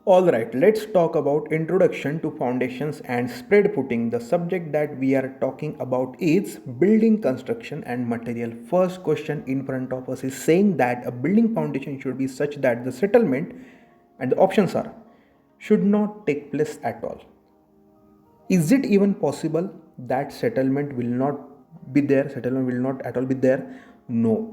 Alright, let's talk about introduction to foundations and spread putting. The subject that we are talking about is building construction and material. First question in front of us is saying that a building foundation should be such that the settlement, and the options are, should not take place at all. Is it even possible that settlement will not be there? Settlement will not at all be there? No.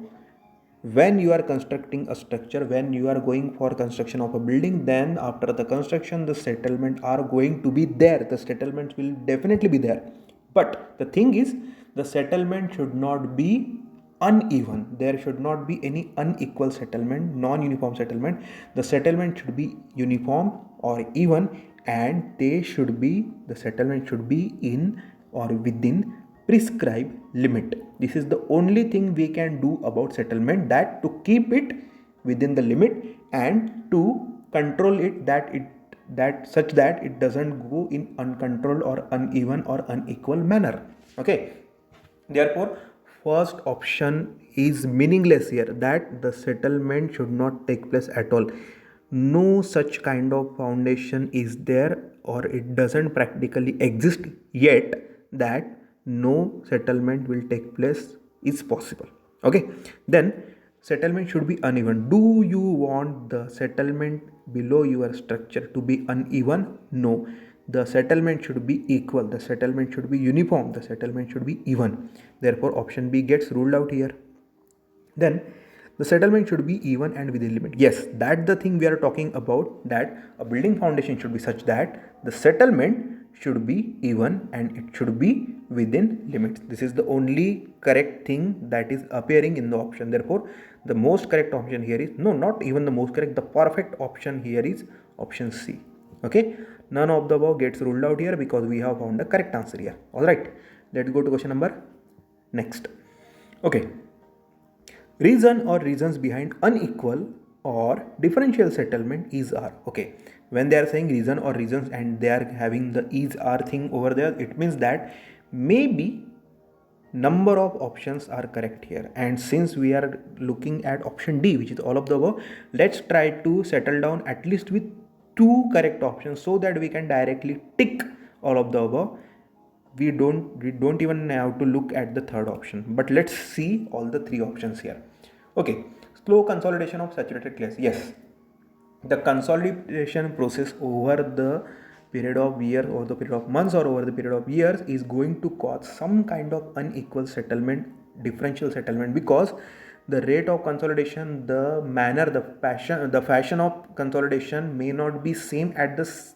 When you are constructing a structure, when you are going for construction of a building, then after the construction the settlement are going to be there. The settlements will definitely be there, but the thing is, the settlement should not be uneven. There should not be any unequal settlement, non-uniform settlement. The settlement should be uniform or even, and the settlement should be in or within prescribed limit. This is the only thing we can do about settlement, that to keep it within the limit and to control it, that such that it doesn't go in uncontrolled or uneven or unequal manner. Okay, therefore first option is meaningless here, that the settlement should not take place at all. No such kind of foundation is there, or it doesn't practically exist yet, that no settlement will take place is possible. Okay, then settlement should be uneven. Do you want the settlement below your structure to be uneven? No, the settlement should be equal, the settlement should be uniform, the settlement should be even. Therefore option B gets ruled out here. Then the settlement should be even and within limit. Yes, that's the thing we are talking about, that a building foundation should be such that the settlement should be even and it should be within limits. This is the only correct thing that is appearing in the option. Therefore the most correct option here is, no, not even the most correct, the perfect option here is option C. Okay, none of the above gets ruled out here because we have found the correct answer here. All right, let's go to question number next. Okay, reason or reasons behind unequal or differential settlement is are. Okay, when they are saying reason or reasons and they are having the is are thing over there, it means that maybe number of options are correct here, and since we are looking at option D, which is all of the above, let's try to settle down at least with two correct options so that we can directly tick all of the above. We don't even have to look at the third option, but let's see all the three options here. Okay, slow consolidation of saturated class. Yes, the consolidation process over the period of years or the period of months or over the period of years is going to cause some kind of unequal settlement, differential settlement, because the rate of consolidation, the manner, the fashion of consolidation may not be same at the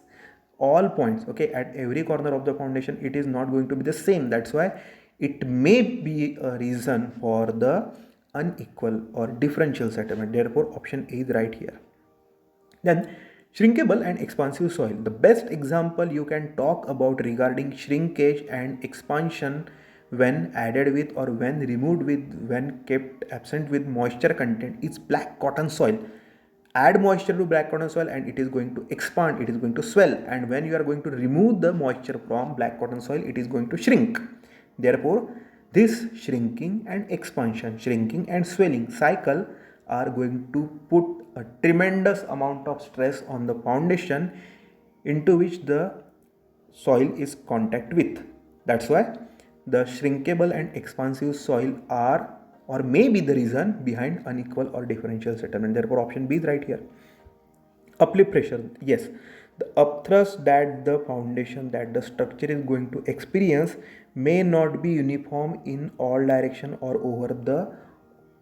all points. Okay, at every corner of the foundation it is not going to be the same. That's why it may be a reason for the unequal or differential settlement. Therefore option A is right here. Then shrinkable and expansive soil. The best example you can talk about regarding shrinkage and expansion when added with or when removed with, when kept absent with moisture content, is black cotton soil. Add moisture to black cotton soil and it is going to expand, it is going to swell, and when you are going to remove the moisture from black cotton soil, it is going to shrink. Therefore this shrinking and expansion, shrinking and swelling cycle are going to put a tremendous amount of stress on the foundation into which the soil is contact with. That's why the shrinkable and expansive soil are or may be the reason behind unequal or differential settlement. Therefore option B is right here. Uplift pressure. Yes, the upthrust that the foundation, that the structure is going to experience may not be uniform in all direction or over the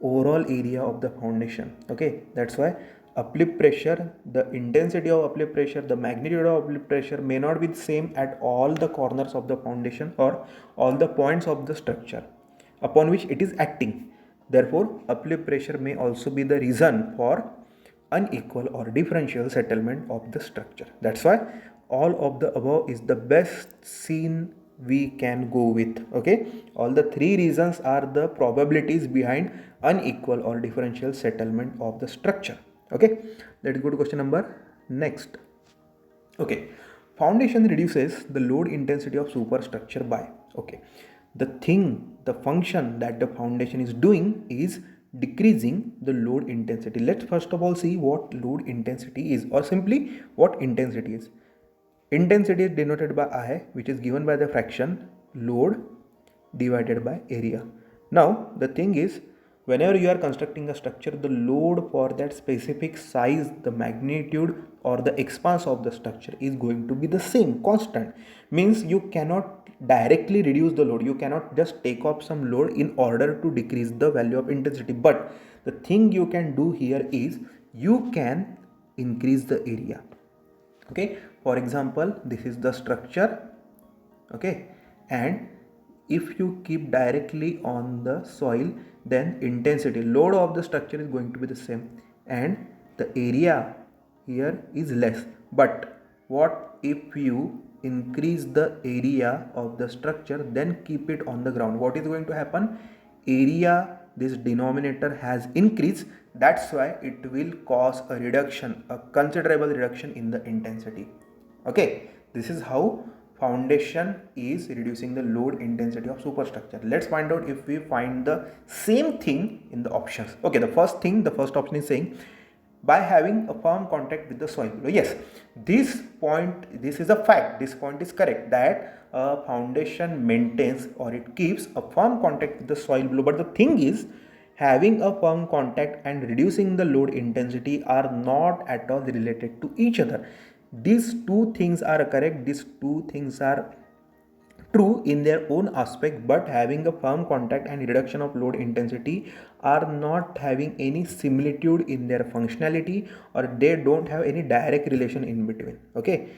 overall area of the foundation. Okay, that's why uplift pressure, the intensity of uplift pressure, the magnitude of uplift pressure may not be the same at all the corners of the foundation or all the points of the structure upon which it is acting. Therefore uplift pressure may also be the reason for unequal or differential settlement of the structure. That's why all of the above is the best scene we can go with. Okay, all the three reasons are the probabilities behind unequal or differential settlement of the structure. Okay, let's go to question number next. Okay, foundation reduces the load intensity of superstructure by. Okay, the function that the foundation is doing is decreasing the load intensity. Let's first of all see what load intensity is, or simply what intensity is. Intensity is denoted by I, which is given by the fraction load divided by area. Now the thing is, whenever you are constructing a structure, the load for that specific size, the magnitude or the expanse of the structure is going to be the same, constant. Means you cannot directly reduce the load, you cannot just take off some load in order to decrease the value of intensity. But the thing you can do here is you can increase the area. Okay, for example, this is the structure. Okay, and if you keep directly on the soil, then intensity, load of the structure is going to be the same and the area here is less. But what if you increase the area of the structure, then keep it on the ground? What is going to happen? Area, this denominator has increased, that's why it will cause a reduction, a considerable reduction in the intensity. Okay, this is how foundation is reducing the load intensity of superstructure. Let's find out if we find the same thing in the options. Okay, the first option is saying by having a firm contact with the soil below. Yes, this is a fact, this point is correct, that a foundation maintains or it keeps a firm contact with the soil below. But the thing is, having a firm contact and reducing the load intensity are not at all related to each other. These two things are correct, these two things are true in their own aspect, but having a firm contact and reduction of load intensity are not having any similitude in their functionality, or they don't have any direct relation in between. Okay,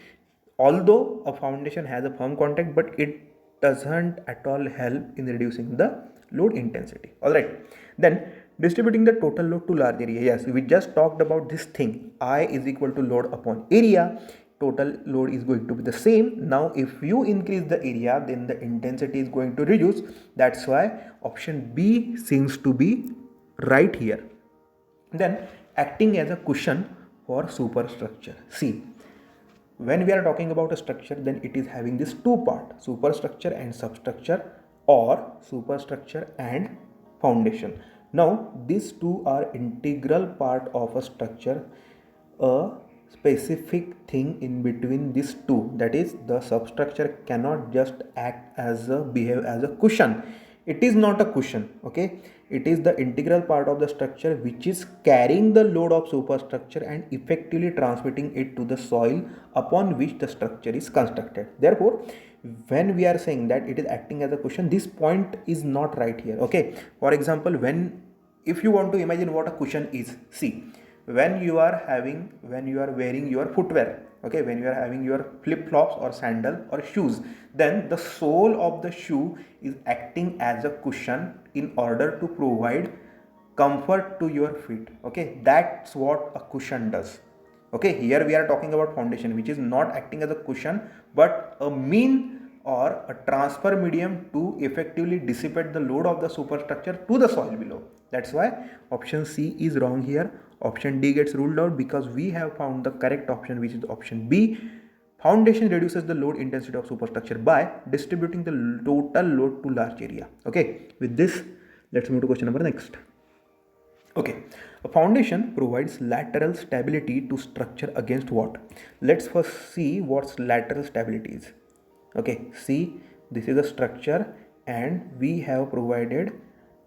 although a foundation has a firm contact, but it doesn't at all help in reducing the load intensity. All right, then distributing the total load to large area. Yes, we just talked about this thing, I is equal to load upon area. Total load is going to be the same. Now if you increase the area, then the intensity is going to reduce. That's why option B seems to be right here. Then acting as a cushion for superstructure. See, when we are talking about a structure, then it is having this two part, superstructure and substructure, or superstructure and foundation. Now these two are integral part of a structure. A specific thing in between these two, that is the substructure cannot just behave as a cushion. It is not a cushion. Okay, it is the integral part of the structure which is carrying the load of superstructure and effectively transmitting it to the soil upon which the structure is constructed. Therefore, when we are saying that it is acting as a cushion, this point is not right here. Okay, for example, if you want to imagine what a cushion is, see, when you are wearing your footwear, okay, when you are having your flip-flops or sandal or shoes, then the sole of the shoe is acting as a cushion in order to provide comfort to your feet. Okay, that's what a cushion does. Okay, here we are talking about foundation, which is not acting as a cushion but a mean or a transfer medium to effectively dissipate the load of the superstructure to the soil below. That's why option C is wrong here. Option D gets ruled out because we have found the correct option, which is option B. Foundation reduces the load intensity of superstructure by distributing the total load to large area. Okay, with this, let's move to question number next. Okay, a foundation provides lateral stability to structure against what? Let's first see what lateral stability is. Okay, see, this is a structure and we have provided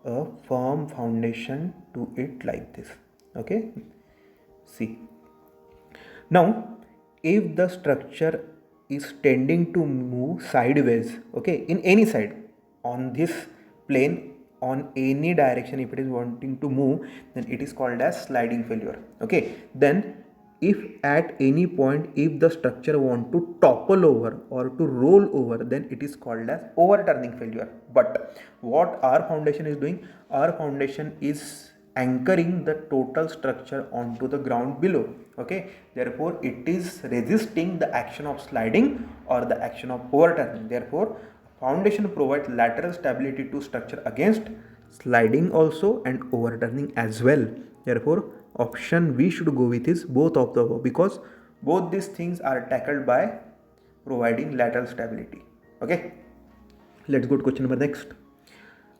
a firm foundation to it like this. Okay, see, now if the structure is tending to move sideways, okay, in any side on this plane, on any direction, if it is wanting to move, then it is called as sliding failure. Okay, then if at any point if the structure want to topple over or to roll over, then it is called as overturning failure. But what our foundation is doing, our foundation is anchoring the total structure onto the ground below. Okay, therefore it is resisting the action of sliding or the action of overturning. Therefore foundation provides lateral stability to structure against sliding also and overturning as well. Therefore option we should go with is both of the above, because both these things are tackled by providing lateral stability. Okay, let's go to question number next.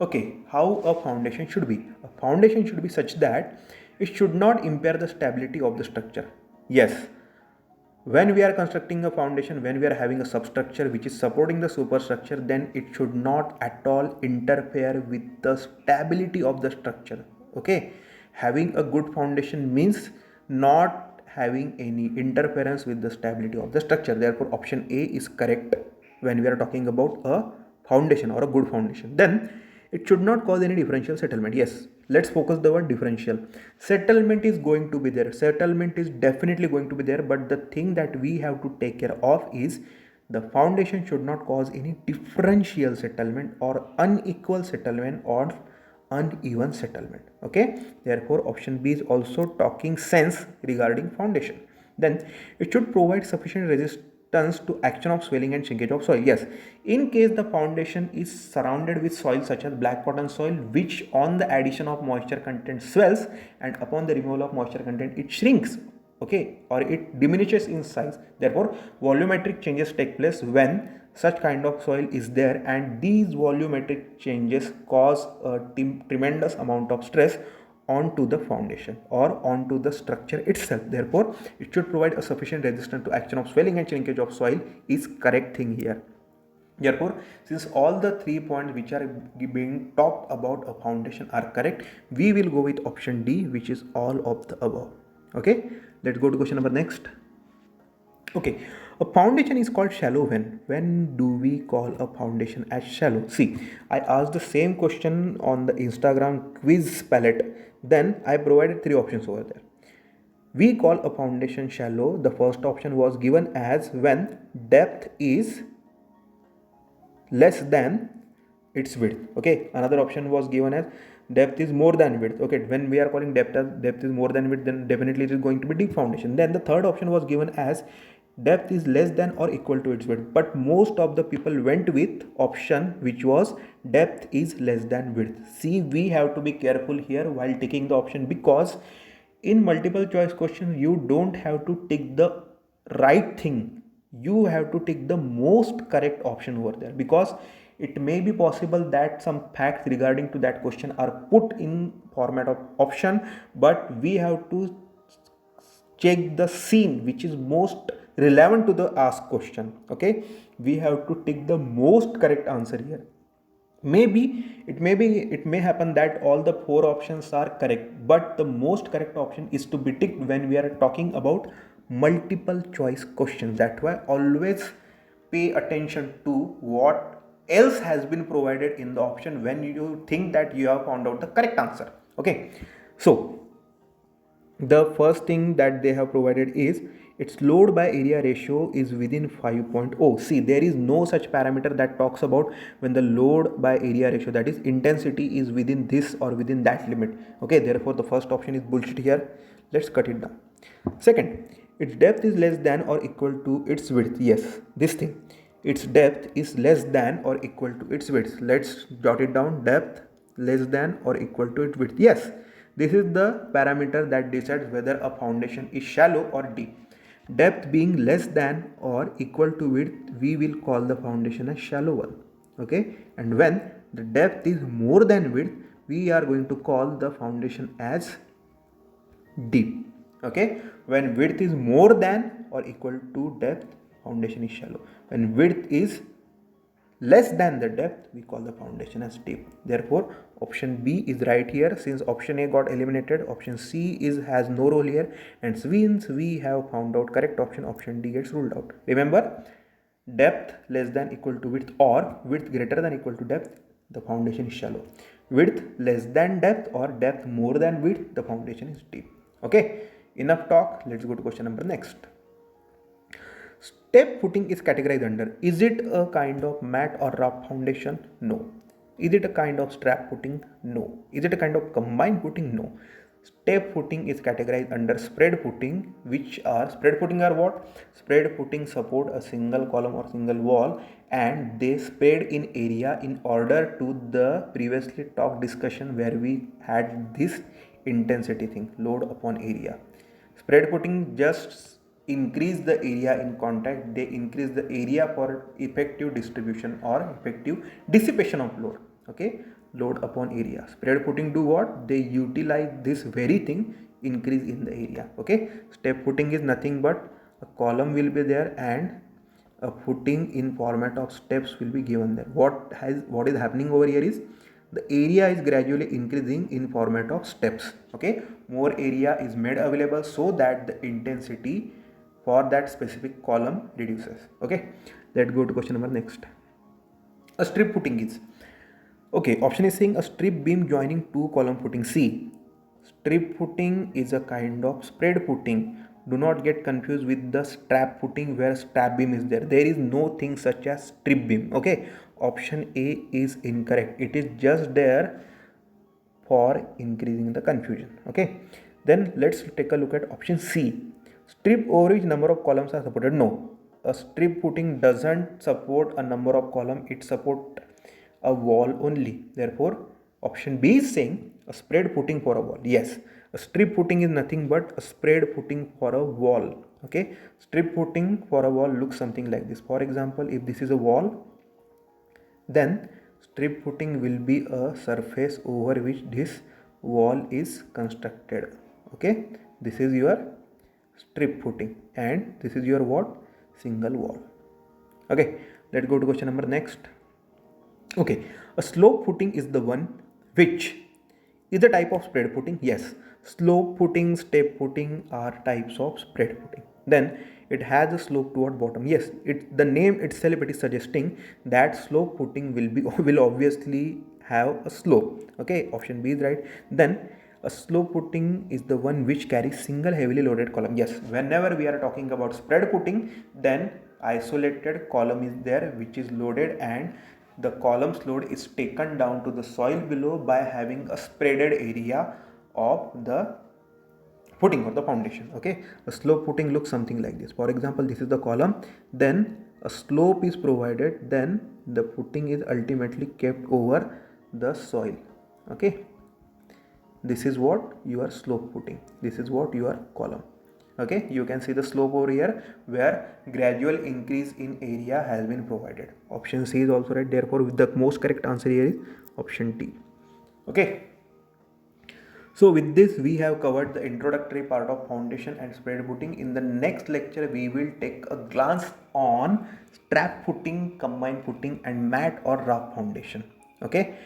Okay, how a foundation should be? A foundation should be such that it should not impair the stability of the structure. Yes, when we are constructing a foundation, when we are having a substructure which is supporting the superstructure, then it should not at all interfere with the stability of the structure. Okay, having a good foundation means not having any interference with the stability of the structure. Therefore option A is correct when we are talking about a foundation or a good foundation. Then it should not cause any differential settlement. Yes, let's focus the word differential. Settlement is going to be there. Settlement is definitely going to be there. But the thing that we have to take care of is the foundation should not cause any differential settlement or unequal settlement or uneven settlement. Okay, therefore option B is also talking sense regarding foundation. Then it should provide sufficient resistance to action of swelling and shrinkage of soil. Yes, in case the foundation is surrounded with soil such as black cotton soil, which on the addition of moisture content swells and upon the removal of moisture content it shrinks, okay, or it diminishes in size. Therefore volumetric changes take place when such kind of soil is there, and these volumetric changes cause a tremendous amount of stress onto the foundation or onto the structure itself. Therefore it should provide a sufficient resistance to action of swelling and shrinkage of soil is correct thing here. Therefore, since all the 3 points which are being talked about a foundation are correct, we will go with option D, which is all of the above. Okay, let's go to question number next. Okay, a foundation is called shallow when? When do we call a foundation as shallow? See, I asked the same question on the Instagram quiz palette. Then I provided 3 options over there. We call a foundation shallow. The first option was given as when depth is less than its width. Okay, another option was given as depth is more than width. Okay, when we are calling depth as depth is more than width, then definitely it is going to be deep foundation. Then the third option was given as depth is less than or equal to its width, but most of the people went with option which was depth is less than width. See, we have to be careful here while taking the option, because in multiple choice questions you don't have to take the right thing, you have to take the most correct option over there, because it may be possible that some facts regarding to that question are put in format of option, but we have to check the scene which is most relevant to the asked question. Okay, we have to take the most correct answer here. It may happen that all the 4 options are correct, but the most correct option is to be ticked when we are talking about multiple choice questions. That's why always pay attention to what else has been provided in the option when you think that you have found out the correct answer. Okay, so the first thing that they have provided is its load by area ratio is within 5.0. See, there is no such parameter that talks about when the load by area ratio, that is intensity, is within this or within that limit. Okay, therefore the first option is bullshit here. Let's cut it down. Second, its depth is less than or equal to its width. Yes, this thing, its depth is less than or equal to its width. Let's jot it down. Depth less than or equal to its width. Yes, this is the parameter that decides whether a foundation is shallow or deep. Depth being less than or equal to width, we will call the foundation as shallow one. Okay, and when the depth is more than width, we are going to call the foundation as deep. Okay, when width is more than or equal to depth, foundation is shallow. When width is less than the depth, we call the foundation as deep. Therefore option B is right here. Since option A got eliminated, option C has no role here, and since we have found out correct option, option D gets ruled out. Remember, depth less than equal to width or width greater than equal to depth, the foundation is shallow. Width less than depth or depth more than width, the foundation is deep. Okay, enough talk. Let's go to question number next. Step footing is categorized under, is it a kind of mat or rough foundation? No. Is it a kind of strap footing? No. Is it a kind of combined footing? No. Step footing is categorized under spread footing, which are spread footing are what? Spread footing support a single column or single wall, and they spread in area in order to the previously talked discussion where we had this intensity thing, load upon area. Spread footing just increase the area in contact, they increase the area for effective distribution or effective dissipation of load. Okay, load upon area. Spread footing do what? They utilize this very thing, increase in the area. Okay, step footing is nothing but a column will be there and a footing in format of steps will be given there. What is happening over here is the area is gradually increasing in format of steps. Okay, more area is made available so that the intensity for that specific column reduces. Okay, let's go to question number next. A strip footing is, okay, option is saying a strip beam joining two column footing. C. Strip footing is a kind of spread footing. Do not get confused with the strap footing where strap beam is there. There is no thing such as strip beam. Okay, option A is incorrect. It is just there for increasing the confusion. Okay, then let's take a look at option C. Strip over which number of columns are supported. No, a strip footing doesn't support a number of columns. It supports a wall only. Therefore, option B is saying a spread footing for a wall. Yes, a strip footing is nothing but a spread footing for a wall. Okay, strip footing for a wall looks something like this. For example, if this is a wall, then strip footing will be a surface over which this wall is constructed. Okay, this is your strip footing and this is your what? Single wall. Okay, let's go to question number next. Okay, a slope footing is the one which is a type of spread footing. Yes, slope footing, step footing are types of spread footing. Then it has a slope toward bottom. Yes, the name itself it is suggesting that slope footing will obviously have a slope. Okay, option B is right. Then a slope footing is the one which carries single heavily loaded column. Yes, whenever we are talking about spread footing, then isolated column is there which is loaded and the column's load is taken down to the soil below by having a spreaded area of the footing or the foundation. Okay, a slope footing looks something like this. For example, this is the column, then a slope is provided, then the footing is ultimately kept over the soil. Okay, this is what your slope footing, this is what your column. Okay, you can see the slope over here where gradual increase in area has been provided. Option C is also right. Therefore, the most correct answer here is option D. Okay, so with this we have covered the introductory part of foundation and spread footing. In the next lecture we will take a glance on strap footing, combined footing and mat or raft foundation. Okay,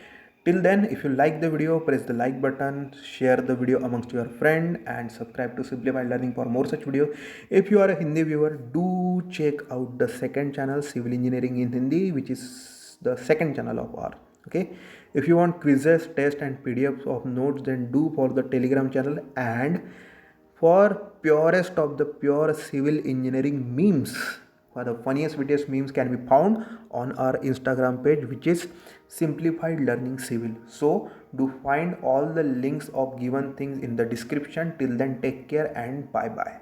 till then, if you like the video, press the like button, share the video amongst your friend and subscribe to Simplified Learning for more such videos. If you are a Hindi viewer, do check out the second channel, Civil Engineering in Hindi, which is the second channel of ours. Okay, if you want quizzes, tests and PDFs of notes, then do follow the Telegram channel. And for purest of the pure civil engineering memes, for the funniest videos, memes can be found on our Instagram page, which is Simplified Learning Civil. So do find all the links of given things in the description. Till then, take care and bye bye.